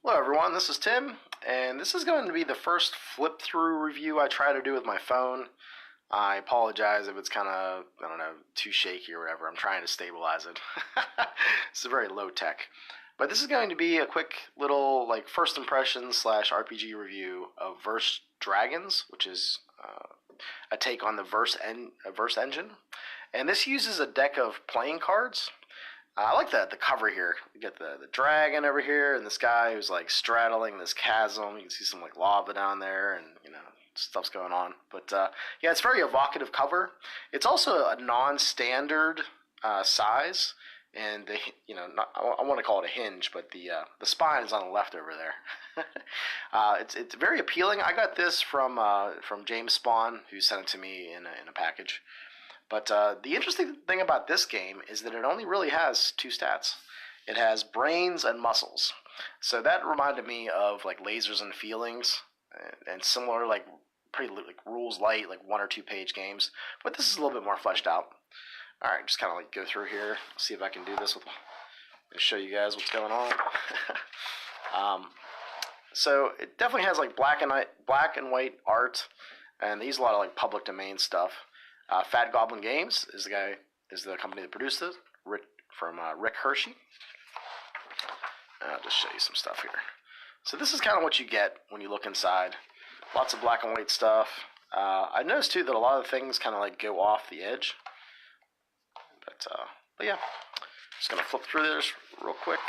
Hello everyone, this is Tim, and this is going to be the first flip-through review I try to do with my phone. I apologize if it's kind of, too shaky or whatever. I'm trying to stabilize it. It's very low-tech. But this is going to be a quick little first impression / RPG review of Verse Dragons, which is a take on the Verse engine. And this uses a deck of playing cards. I like the cover here. You get the dragon over here, and this guy who's straddling this chasm. You can see some lava down there, and stuff's going on. But yeah, it's very evocative cover. It's also a non-standard size, and I want to call it a hinge, but the spine is on the left over there. It's very appealing. I got this from James Spawn, who sent it to me in a package. But the interesting thing about this game is that it only really has two stats. It has brains and muscles. So that reminded me of Lasers and Feelings and similar pretty rules-lite 1 or 2 page games. But this is a little bit more fleshed out. All right, just kind of go through here, see if I can do this and show you guys what's going on. So it definitely has black and white art, and they use a lot of public domain stuff. Fat Goblin Games is the company that produced it, from Rick Hershey. I'll just show you some stuff here. So this is kind of what you get when you look inside. Lots of black and white stuff. I noticed too that a lot of things kind of go off the edge. But yeah, just gonna flip through this real quick.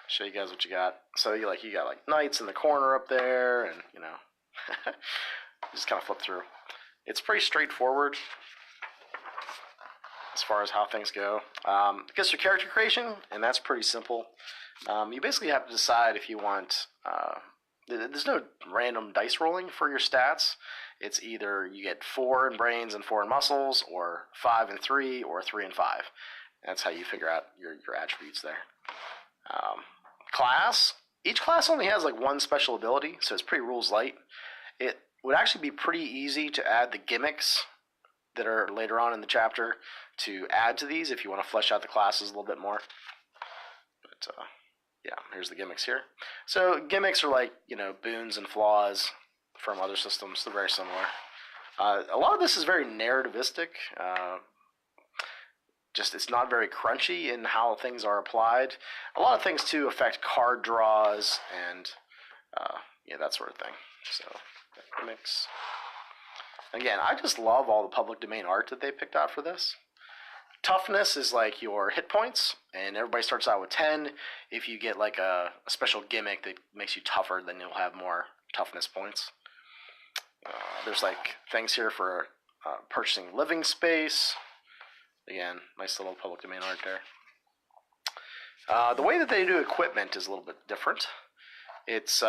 Show you guys what you got. So you got knights in the corner up there, and just kind of flip through. It's pretty straightforward as far as how things go. It gets your character creation, and that's pretty simple. You basically have to decide if you want... there's no random dice rolling for your stats. It's either you get 4 in brains and 4 in muscles, or 5 and 3, or 3 and 5. That's how you figure out your attributes there. Class. Each class only has 1 special ability, so it's pretty rules-lite. It would actually be pretty easy to add the gimmicks that are later on in the chapter to add to these if you want to flesh out the classes a little bit more. But yeah, here's the gimmicks here. So gimmicks are Boons and Flaws from other systems. They're very similar. A lot of this is very narrativistic. It's not very crunchy in how things are applied. A lot of things too affect card draws and yeah, that sort of thing. So gimmicks. Again, I just love all the public domain art that they picked out for this. Toughness is your hit points, and everybody starts out with 10. If you get a special gimmick that makes you tougher, then you'll have more toughness points. There's things here for purchasing living space. Again, nice little public domain art there. The way that they do equipment is a little bit different. It's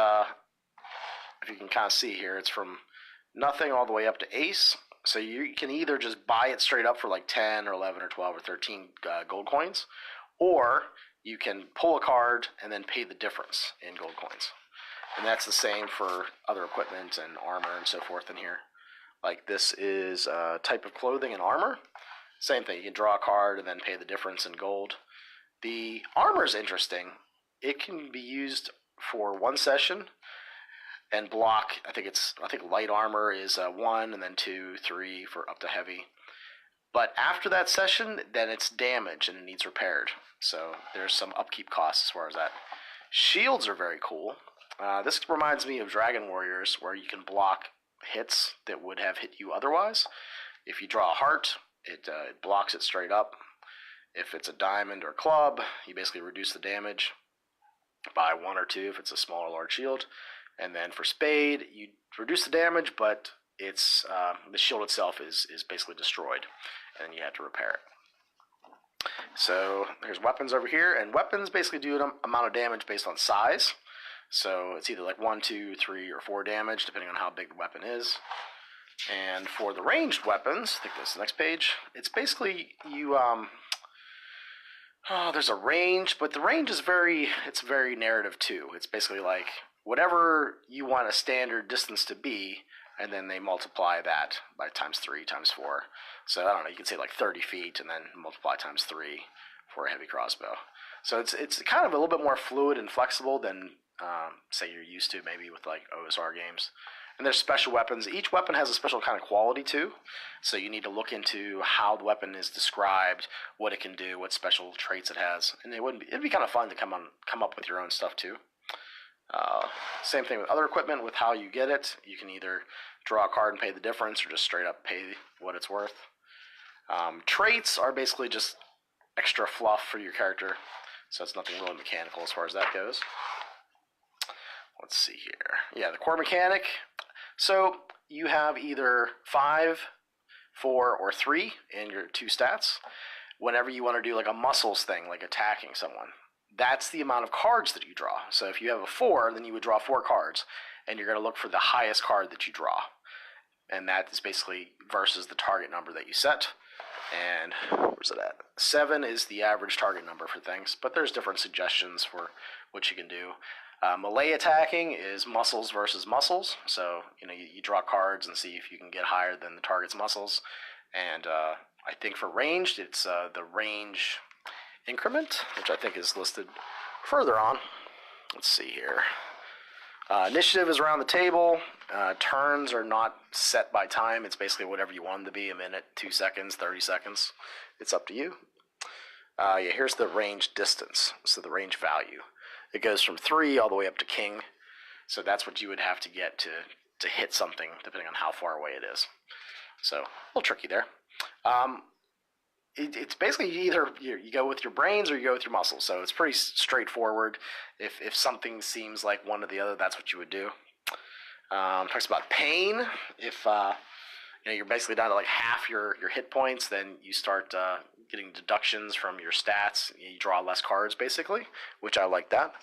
if you can kind of see here, it's from nothing all the way up to ace. So you can either just buy it straight up for 10 or 11 or 12 or 13 gold coins, or you can pull a card and then pay the difference in gold coins. And that's the same for other equipment and armor and so forth in here. This is a type of clothing and armor. Same thing, you can draw a card and then pay the difference in gold. The armor is interesting. It can be used for 1 session and block. I think light armor is 1, and then 2, 3 for up to heavy. But after that session, then it's damaged and it needs repaired. So there's some upkeep costs as far as that. Shields are very cool. This reminds me of Dragon Warriors, where you can block hits that would have hit you otherwise. If you draw a heart, it blocks it straight up. If it's a diamond or club, you basically reduce the damage by 1 or 2 if it's a small or large shield. And then for Spade, you reduce the damage, but it's the shield itself is basically destroyed, and you have to repair it. So there's weapons over here, and weapons basically do an amount of damage based on size. So it's either 1, 2, 3, or 4 damage, depending on how big the weapon is. And for the ranged weapons, I think this is the next page, it's basically you... there's a range, but the range is very narrative too. It's basically whatever you want a standard distance to be, and then they multiply that by times 3, times 4. So I don't know, you can say 30 feet and then multiply times 3 for a heavy crossbow. So it's kind of a little bit more fluid and flexible than say you're used to maybe with like OSR games. And there's special weapons. Each weapon has a special kind of quality too, so you need to look into how the weapon is described, what it can do, what special traits it has, and it'd be kind of fun to come up with your own stuff too. Same thing with other equipment, with how you get it. You can either draw a card and pay the difference, or just straight up pay what it's worth. Traits are basically just extra fluff for your character, so it's nothing really mechanical as far as that goes. Let's see here. Yeah, the core mechanic. So you have either 5, 4, or 3 in your 2 stats. Whenever you want to do like a muscles thing, like attacking someone, that's the amount of cards that you draw. So if you have a 4, then you would draw 4 cards, and you're going to look for the highest card that you draw. And that is basically versus the target number that you set. And where's it at? 7 is the average target number for things, but there's different suggestions for what you can do. Melee attacking is muscles versus muscles, so you draw cards and see if you can get higher than the target's muscles. And I think for ranged, it's the range increment, which I think is listed further on. Let's see here. Initiative is around the table. Turns are not set by time. It's basically whatever you want them to be, a minute, 2 seconds, 30 seconds. It's up to you. Yeah, here's the range distance, so the range value. It goes from 3 all the way up to king, so that's what you would have to get to hit something, depending on how far away it is. So, a little tricky there. It's basically either you go with your brains or you go with your muscles, so it's pretty straightforward. If something seems like one or the other, that's what you would do. Talks about pain. If you're basically down to like half your hit points, then you start getting deductions from your stats. You draw less cards, basically, which I like that.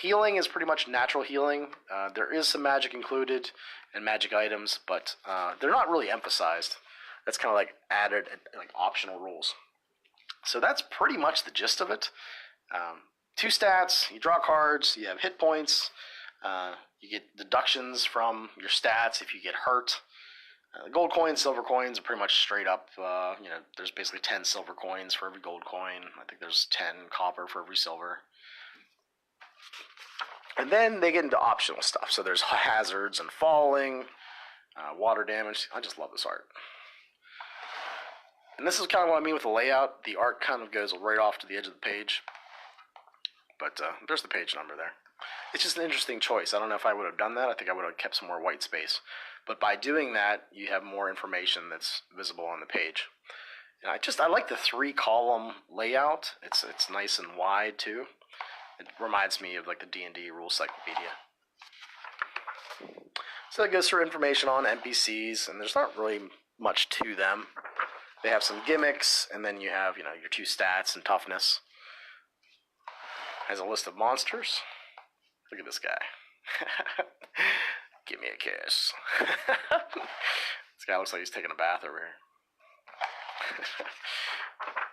Healing is pretty much natural healing. There is some magic included and magic items, but they're not really emphasized. That's kind of like added, like optional rules. So that's pretty much the gist of it. 2 stats, you draw cards, you have hit points, you get deductions from your stats if you get hurt. Gold coins, silver coins are pretty much straight up. There's basically 10 silver coins for every gold coin. I think there's 10 copper for every silver. And then they get into optional stuff. So there's hazards and falling, water damage. I just love this art. And this is kind of what I mean with the layout. The art kind of goes right off to the edge of the page. But there's the page number there. It's just an interesting choice. I don't know if I would have done that. I think I would have kept some more white space. But by doing that, you have more information that's visible on the page. And I like the 3-column layout. It's nice and wide too. It reminds me of like the D&D rules cyclopedia. So it goes through information on NPCs, and there's not really much to them. They have some gimmicks, and then you have your 2 stats and toughness. Has a list of monsters. Look at this guy. Give me a kiss. This guy looks like he's taking a bath over here.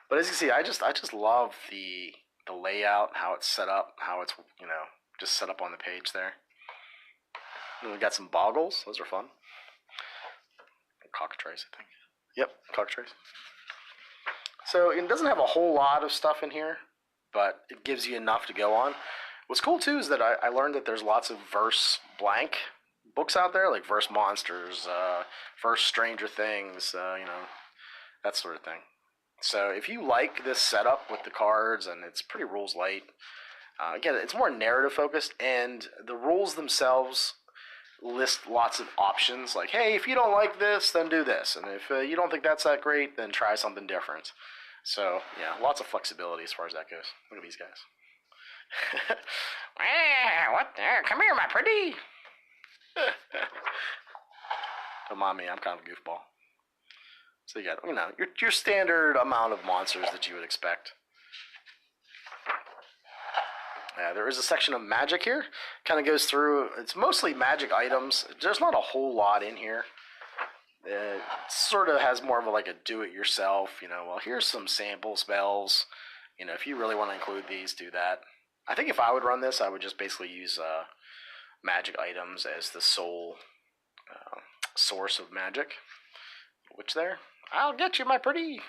But as you see, I just love the layout, how it's set up, how it's just set up on the page there. And we got some boggles. Those are fun. Cockatrice, I think. Yep, cockatrice. So it doesn't have a whole lot of stuff in here, but it gives you enough to go on. What's cool too is that I learned that there's lots of verse blank books out there, like Verse Monsters, Verse Stranger Things, that sort of thing. So if you like this setup with the cards, and it's pretty rules-lite, again, it's more narrative focused, and the rules themselves list lots of options, like, hey, if you don't like this, then do this, and if you don't think that's that great, then try something different. So, yeah, lots of flexibility as far as that goes. Look at these guys. What there? Come here, my pretty. Don't mind me, I'm kind of a goofball. So you got, your standard amount of monsters that you would expect. There is a section of magic here. Kind of goes through, it's mostly magic items. There's not a whole lot in here. It sort of has more of a do-it-yourself, well, here's some sample spells. If you really want to include these, do that. I think if I would run this, I would just basically use magic items as the sole source of magic. Which there? I'll get you, my pretty.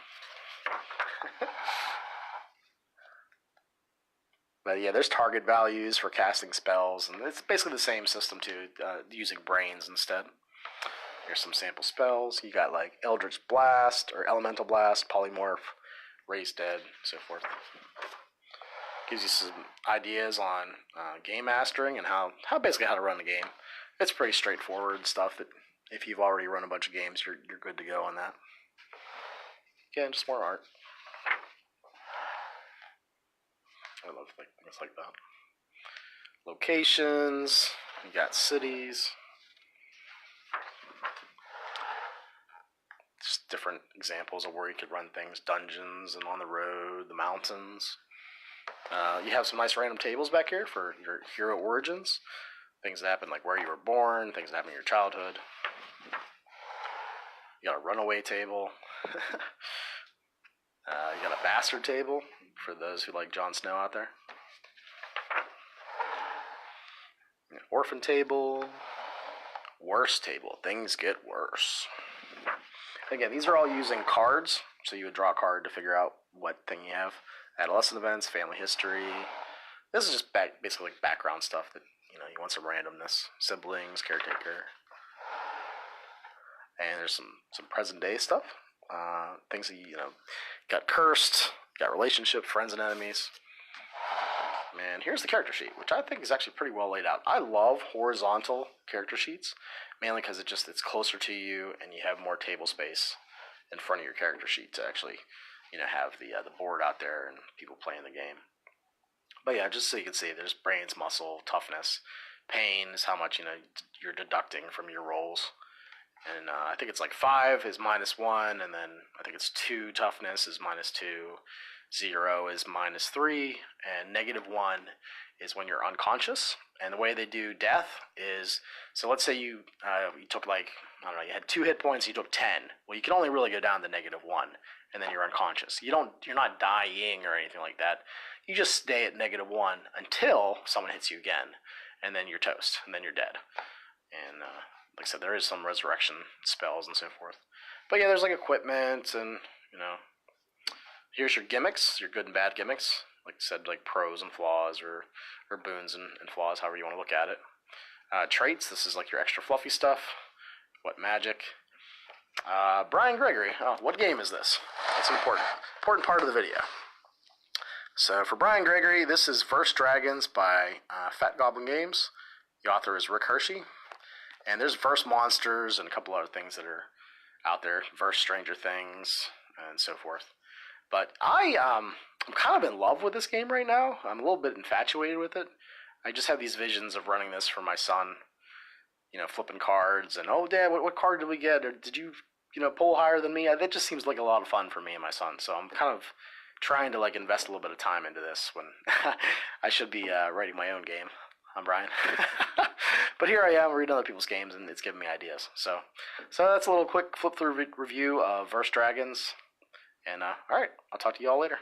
But yeah, there's target values for casting spells, and it's basically the same system too, using brains instead. Here's some sample spells. You got like Eldritch Blast or Elemental Blast, Polymorph, Raise Dead, so forth. Gives you some ideas on game mastering and how basically how to run the game. It's pretty straightforward stuff that if you've already run a bunch of games, you're good to go on that. Again, just more art. I love things like that. Locations. You got cities. Just different examples of where you could run things. Dungeons and on the road, the mountains. You have some nice random tables back here for your hero origins. Things that happen like where you were born, things that happen in your childhood. You got a runaway table. You got a bastard table for those who like Jon Snow out there. Orphan table. Worse table. Things get worse. Again, these are all using cards. So you would draw a card to figure out what thing you have. Adolescent events, family history. This is just basically like background stuff that, you want some randomness. Siblings, caretaker. And there's some present day stuff. Things that got cursed, got relationship, friends and enemies. And here's the character sheet, which I think is actually pretty well laid out. I love horizontal character sheets, mainly because it's closer to you and you have more table space in front of your character sheet to actually, have the board out there and people playing the game. But yeah, just so you can see, there's brains, muscle, toughness, pain is how much you're deducting from your rolls. And I think it's like 5 is -1, and then I think it's 2 toughness is -2, 0 is -3, and -1 is when you're unconscious. And the way they do death is, so let's say you took you had 2 hit points, you took 10. Well, you can only really go down to -1, and then you're unconscious. You're not dying or anything like that. You just stay at -1 until someone hits you again, and then you're toast, and then you're dead. And like I said, there is some resurrection spells and so forth. But yeah, there's like equipment and, here's your gimmicks, your good and bad gimmicks. Like I said, like pros and flaws or boons and flaws, however you want to look at it. Traits, this is like your extra fluffy stuff. What magic? Brian Gregory. Oh, what game is this? That's an important part of the video. So for Brian Gregory, this is Verse Dragons by Fat Goblin Games. The author is Rick Hershey. And there's Verse Monsters and a couple other things that are out there. Verse Stranger Things and so forth. But I'm kind of in love with this game right now. I'm a little bit infatuated with it. I just have these visions of running this for my son. Flipping cards and, oh, Dad, what card did we get? Or did you, pull higher than me? That just seems like a lot of fun for me and my son. So I'm kind of trying to invest a little bit of time into this when I should be writing my own game. I'm Brian. But here I am reading other people's games, and it's giving me ideas. So that's a little quick flip-through review of Verse Dragons. And, all right, I'll talk to you all later.